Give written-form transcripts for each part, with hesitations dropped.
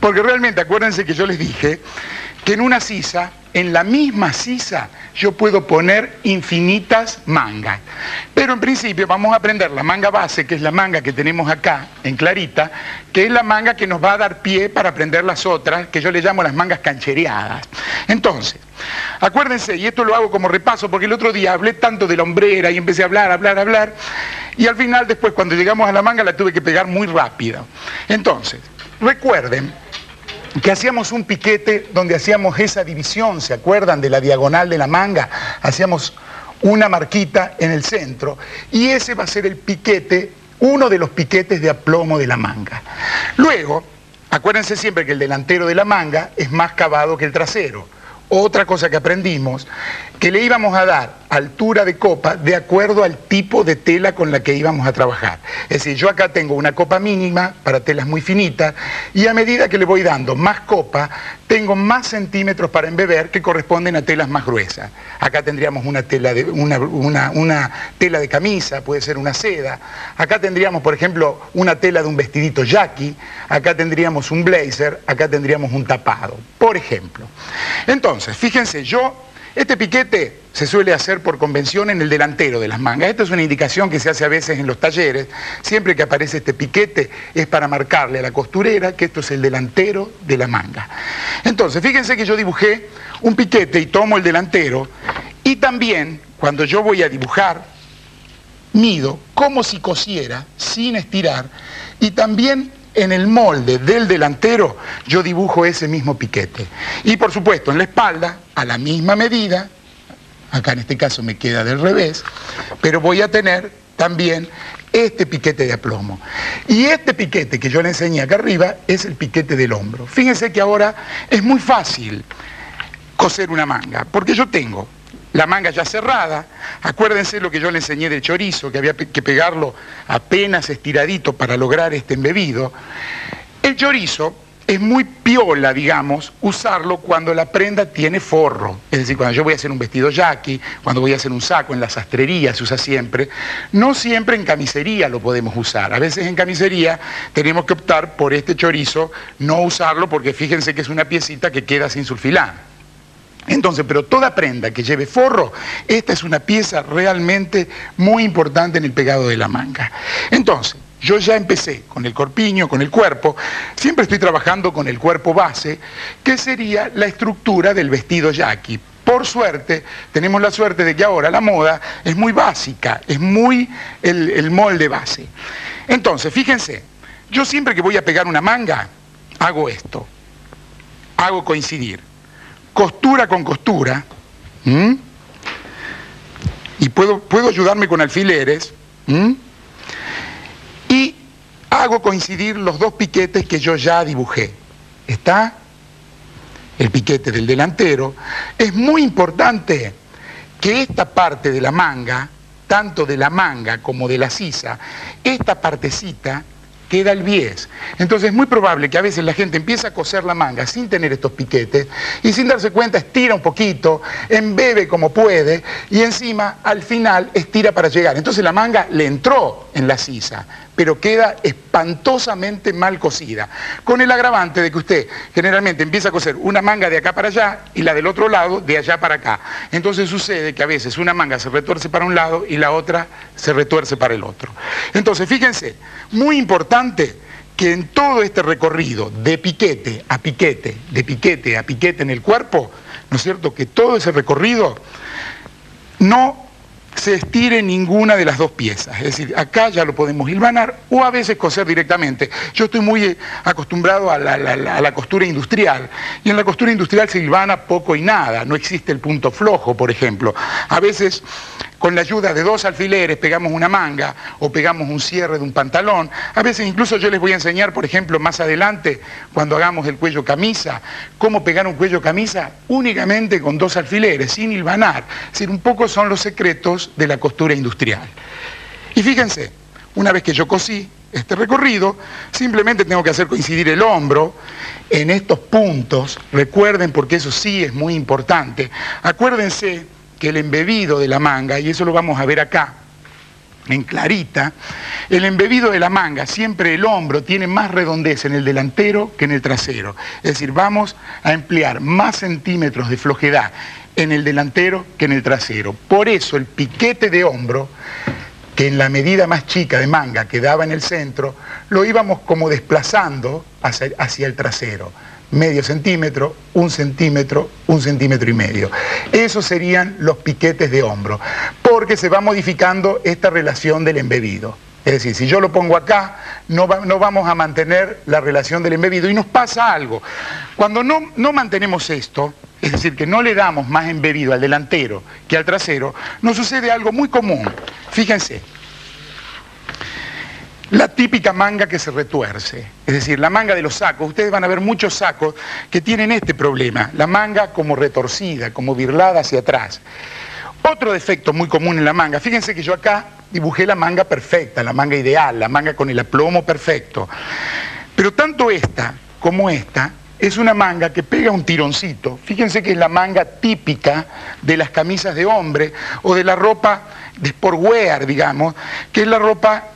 Porque realmente acuérdense que yo les dije que en una sisa, en la misma sisa, yo puedo poner infinitas mangas. Pero en principio vamos a aprender la manga base, que es la manga que tenemos acá, en clarita, que es la manga que nos va a dar pie para aprender las otras, que yo le llamo las mangas canchereadas. Entonces, acuérdense, y esto lo hago como repaso, porque el otro día hablé tanto de la hombrera y empecé a hablar, y al final después cuando llegamos a la manga la tuve que pegar muy rápido. Entonces, recuerden que hacíamos un piquete donde hacíamos esa división, ¿se acuerdan? De la diagonal de la manga, hacíamos una marquita en el centro, y ese va a ser el piquete, uno de los piquetes de aplomo de la manga. Luego, acuérdense siempre que el delantero de la manga es más cavado que el trasero. Otra cosa que aprendimos, que le íbamos a dar altura de copa de acuerdo al tipo de tela con la que íbamos a trabajar. Es decir, yo acá tengo una copa mínima para telas muy finitas, y a medida que le voy dando más copa, tengo más centímetros para embeber que corresponden a telas más gruesas. Acá tendríamos una tela una tela de camisa, puede ser una seda. Acá tendríamos, por ejemplo, una tela de un vestidito yaqui. Acá tendríamos un blazer, acá tendríamos un tapado, por ejemplo. Entonces, fíjense, este piquete se suele hacer por convención en el delantero de las mangas. Esta es una indicación que se hace a veces en los talleres. Siempre que aparece este piquete es para marcarle a la costurera que esto es el delantero de la manga. Entonces, fíjense que yo dibujé un piquete y tomo el delantero, y también cuando yo voy a dibujar, mido como si cosiera, sin estirar, y también en el molde del delantero yo dibujo ese mismo piquete. Y por supuesto en la espalda, a la misma medida, acá en este caso me queda del revés, pero voy a tener también este piquete de aplomo. Y este piquete que yo le enseñé acá arriba es el piquete del hombro. Fíjense que ahora es muy fácil coser una manga, porque yo tengo la manga ya cerrada. Acuérdense lo que yo le enseñé del chorizo, que había que pegarlo apenas estiradito para lograr este embebido. El chorizo es muy piola, digamos, usarlo cuando la prenda tiene forro. Es decir, cuando yo voy a hacer un vestido yaqui, cuando voy a hacer un saco, en la sastrería se usa siempre. No siempre en camisería lo podemos usar. A veces en camisería tenemos que optar por este chorizo, no usarlo, porque fíjense que es una piecita que queda sin sulfilán. Entonces, pero toda prenda que lleve forro, esta es una pieza realmente muy importante en el pegado de la manga. Entonces, yo ya empecé con el corpiño, con el cuerpo. Siempre estoy trabajando con el cuerpo base, que sería la estructura del vestido yaqui. Por suerte, tenemos la suerte de que ahora la moda es muy básica, es muy el molde base. Entonces, fíjense, yo siempre que voy a pegar una manga, hago esto, hago coincidir costura con costura, y puedo ayudarme con alfileres, y hago coincidir los dos piquetes que yo ya dibujé. ¿Está? El piquete del delantero. Es muy importante que esta parte de la manga, tanto de la manga como de la sisa, esta partecita queda al bies. Entonces es muy probable que a veces la gente empieza a coser la manga sin tener estos piquetes, y sin darse cuenta estira un poquito, embebe como puede, y encima al final estira para llegar. Entonces la manga le entró en la sisa, pero queda espantosamente mal cosida, con el agravante de que usted generalmente empieza a coser una manga de acá para allá y la del otro lado de allá para acá. Entonces sucede que a veces una manga se retuerce para un lado y la otra se retuerce para el otro. Entonces fíjense, muy importante que en todo este recorrido de piquete a piquete, de piquete a piquete en el cuerpo, ¿no es cierto?, que todo ese recorrido no se estire ninguna de las dos piezas. Es decir, acá ya lo podemos hilvanar o a veces coser directamente. Yo estoy muy acostumbrado a la costura industrial, y en la costura industrial se hilvana poco y nada, no existe el punto flojo, por ejemplo. A veces con la ayuda de dos alfileres pegamos una manga o pegamos un cierre de un pantalón. A veces incluso yo les voy a enseñar, por ejemplo, más adelante, cuando hagamos el cuello camisa, cómo pegar un cuello camisa únicamente con dos alfileres, sin hilvanar. Es decir, un poco son los secretos de la costura industrial. Y fíjense, una vez que yo cosí este recorrido, simplemente tengo que hacer coincidir el hombro en estos puntos. Recuerden, porque eso sí es muy importante, acuérdense que el embebido de la manga, y eso lo vamos a ver acá, en clarita, el embebido de la manga, siempre el hombro tiene más redondez en el delantero que en el trasero. Es decir, vamos a emplear más centímetros de flojedad en el delantero que en el trasero. Por eso el piquete de hombro, que en la medida más chica de manga que daba en el centro, lo íbamos como desplazando hacia el trasero. Medio centímetro, un centímetro, un centímetro y medio. Esos serían los piquetes de hombro, porque se va modificando esta relación del embebido. Es decir, si yo lo pongo acá, no vamos a mantener la relación del embebido y nos pasa algo. Cuando no mantenemos esto, es decir, que no le damos más embebido al delantero que al trasero, nos sucede algo muy común. Fíjense. La típica manga que se retuerce, es decir, la manga de los sacos. Ustedes van a ver muchos sacos que tienen este problema, la manga como retorcida, como birlada hacia atrás. Otro defecto muy común en la manga, fíjense que yo acá dibujé la manga perfecta, la manga ideal, la manga con el aplomo perfecto. Pero tanto esta como esta es una manga que pega un tironcito. Fíjense que es la manga típica de las camisas de hombre o de la ropa de sportwear, digamos, que es la ropa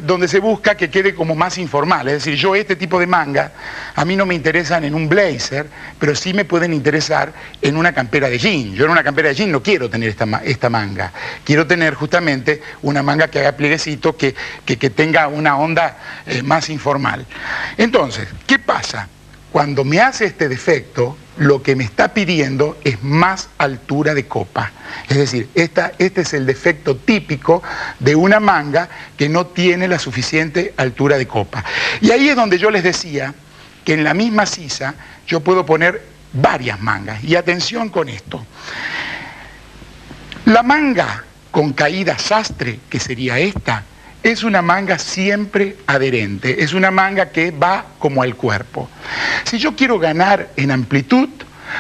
donde se busca que quede como más informal. Es decir, yo este tipo de manga, a mí no me interesan en un blazer, pero sí me pueden interesar en una campera de jean. Yo en una campera de jean no quiero tener esta manga. Quiero tener justamente una manga que haga plieguecito, que tenga una onda más informal. Entonces, ¿qué pasa? Cuando me hace este defecto, lo que me está pidiendo es más altura de copa. Es decir, este es el defecto típico de una manga que no tiene la suficiente altura de copa. Y ahí es donde yo les decía que en la misma sisa yo puedo poner varias mangas. Y atención con esto. La manga con caída sastre, que sería esta, es una manga siempre adherente, es una manga que va como al cuerpo. Si yo quiero ganar en amplitud,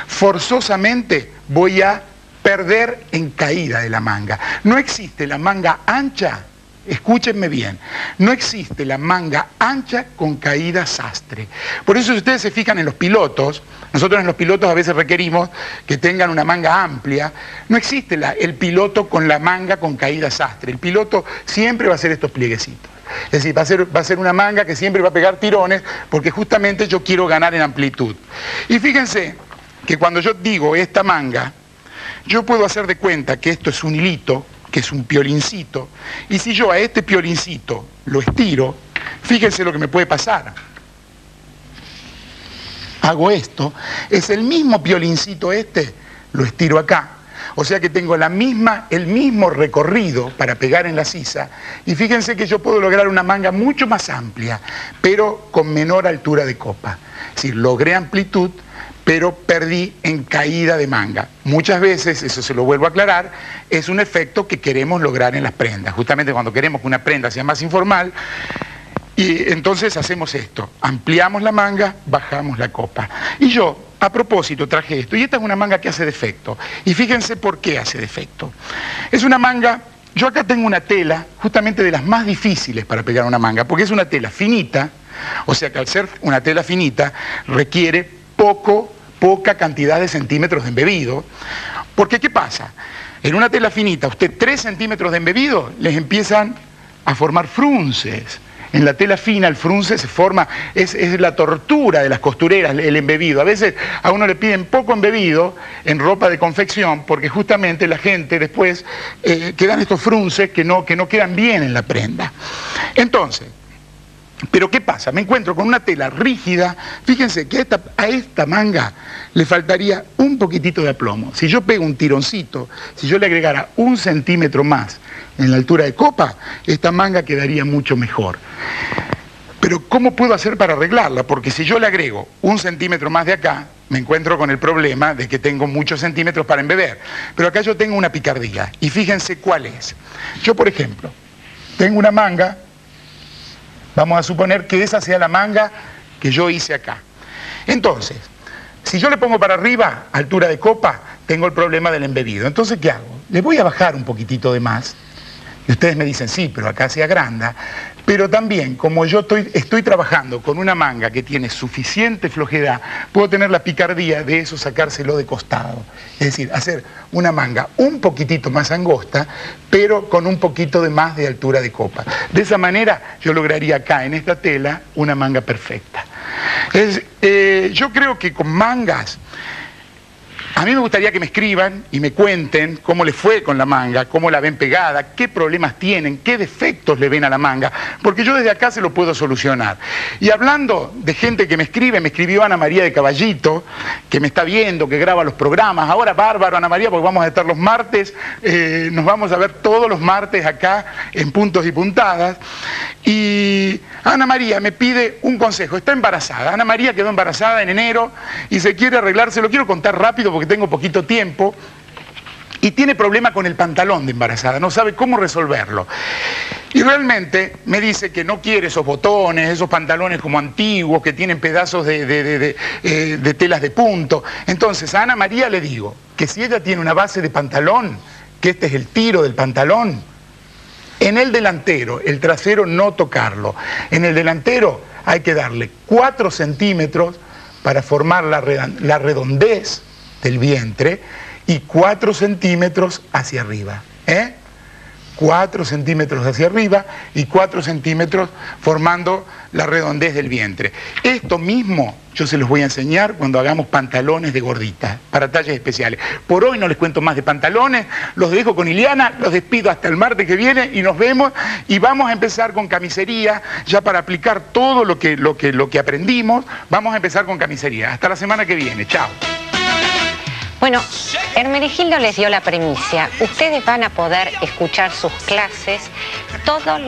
forzosamente voy a perder en caída de la manga. No existe la manga ancha, escúchenme bien, no existe la manga ancha con caída sastre. Por eso si ustedes se fijan en los pilotos, nosotros en los pilotos a veces requerimos que tengan una manga amplia. No existe el piloto con la manga con caída sastre. El piloto siempre va a hacer estos plieguecitos. Es decir, va a ser una manga que siempre va a pegar tirones porque justamente yo quiero ganar en amplitud. Y fíjense que cuando yo digo esta manga, yo puedo hacer de cuenta que esto es un hilito, que es un piolincito, y si yo a este piolincito lo estiro, fíjense lo que me puede pasar. Hago esto, es el mismo piolincito lo estiro acá. O sea que tengo el mismo recorrido para pegar en la sisa, y fíjense que yo puedo lograr una manga mucho más amplia, pero con menor altura de copa. Es decir, logré amplitud, pero perdí en caída de manga. Muchas veces, eso se lo vuelvo a aclarar, es un efecto que queremos lograr en las prendas. Justamente cuando queremos que una prenda sea más informal, y entonces hacemos esto, ampliamos la manga, bajamos la copa. Y yo, a propósito, traje esto, y esta es una manga que hace defecto. Y fíjense por qué hace defecto. Es una manga, yo acá tengo una tela, justamente de las más difíciles para pegar una manga, porque es una tela finita, o sea que al ser una tela finita, requiere poca cantidad de centímetros de embebido. Porque, ¿qué pasa? En una tela finita, usted 3 centímetros de embebido, les empiezan a formar frunces. En la tela fina el frunce se forma, es la tortura de las costureras, el embebido. A veces a uno le piden poco embebido en ropa de confección porque justamente la gente después quedan estos frunces que no quedan bien en la prenda. Entonces, pero ¿qué pasa? Me encuentro con una tela rígida. Fíjense que a esta manga le faltaría un poquitito de aplomo. Si yo pego un tironcito, si yo le agregara 1 centímetro más en la altura de copa, esta manga quedaría mucho mejor. Pero ¿cómo puedo hacer para arreglarla? Porque si yo le agrego 1 centímetro más de acá, me encuentro con el problema de que tengo muchos centímetros para embeber. Pero acá yo tengo una picardía, y fíjense cuál es. Yo, por ejemplo, tengo una manga. Vamos a suponer que esa sea la manga que yo hice acá. Entonces, si yo le pongo para arriba, altura de copa, tengo el problema del embebido. Entonces, ¿qué hago? Le voy a bajar un poquitito de más. Y ustedes me dicen, sí, pero acá se agranda. Pero también, como yo estoy trabajando con una manga que tiene suficiente flojedad, puedo tener la picardía de eso sacárselo de costado. Es decir, hacer una manga un poquitito más angosta, pero con un poquito de más de altura de copa. De esa manera yo lograría acá en esta tela una manga perfecta. Yo creo que con mangas, a mí me gustaría que me escriban y me cuenten cómo les fue con la manga, cómo la ven pegada, qué problemas tienen, qué defectos le ven a la manga, porque yo desde acá se lo puedo solucionar. Y hablando de gente que me escribe, me escribió Ana María de Caballito, que me está viendo, que graba los programas. Ahora bárbaro, Ana María, porque vamos a estar los martes, nos vamos a ver todos los martes acá en Puntos y Puntadas. Y Ana María me pide un consejo, está embarazada. Ana María quedó embarazada en enero y se quiere arreglar, se lo quiero contar rápido porque tengo poquito tiempo, y tiene problema con el pantalón de embarazada, no sabe cómo resolverlo. Y realmente me dice que no quiere esos botones, esos pantalones como antiguos, que tienen pedazos de telas de punto. Entonces a Ana María le digo que si ella tiene una base de pantalón, que este es el tiro del pantalón, en el delantero, el trasero no tocarlo, en el delantero hay que darle 4 centímetros para formar la redondez del vientre y 4 centímetros hacia arriba. 4 centímetros hacia arriba y 4 centímetros formando la redondez del vientre. Esto mismo yo se los voy a enseñar cuando hagamos pantalones de gordita, para talles especiales. Por hoy no les cuento más de pantalones, los dejo con Iliana, los despido hasta el martes que viene y nos vemos, y vamos a empezar con camisería, ya para aplicar todo lo que aprendimos, vamos a empezar con camisería. Hasta la semana que viene, chao. Bueno, Hermenegildo les dio la primicia. Ustedes van a poder escuchar sus clases todos los